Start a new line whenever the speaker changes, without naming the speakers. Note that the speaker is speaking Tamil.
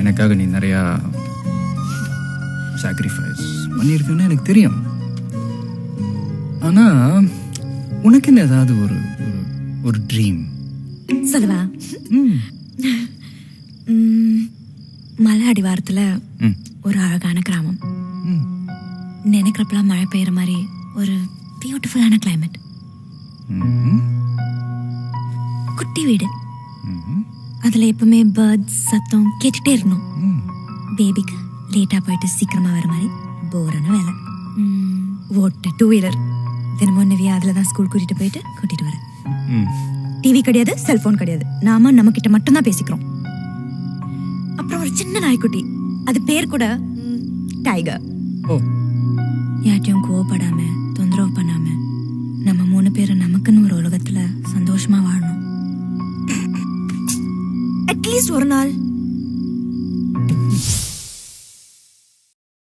எனக்காக நீ நிறையா சாக்ரிஃபைஸ் பண்ணியிருக்கேன்னு எனக்கு தெரியும். ஆனால் உனக்குன்னு ஏதாவது ஒரு ஒரு ட்ரீம்
சொல்லவா? மலை அடிவாரத்தில் ஒரு அழகான கிராமம். நினைக்கிறப்பெல்லாம் மழை பெய்யுற மாதிரி ஒரு பியூட்டிஃபுல்லான கிளைமேட். குட்டி வீடு, அதுல எப்பவுமே பேர்ட்ஸ் சத்தம் கேட்டுட்டே இருக்கணும். பேபிக்கு லேட்டா போயிட்டு சீக்கிரமா வர மாதிரி போரான வேலை. ஓட்ட 2 வீலர் தினமும் நவியா அதுல தான் ஸ்கூல் கூட்டிட்டு வரேன். டிவி கிடையாது, செல்போன் கிடையாது, நாம நம்ம கிட்ட மட்டும்தான் பேசிக்கிறோம். அப்புறம் ஒரு சின்ன நாய்க்குட்டி, அது பேர் கூட டைகர். யார்ட்டையும் கோவப்படாம தொந்தரவு பண்ணாம நம்ம 3 பேரும் நமக்குன்னு ஒரு உலகத்துல சந்தோஷமா வாழணும். அட்லீஸ்ட் ஒரு நாள்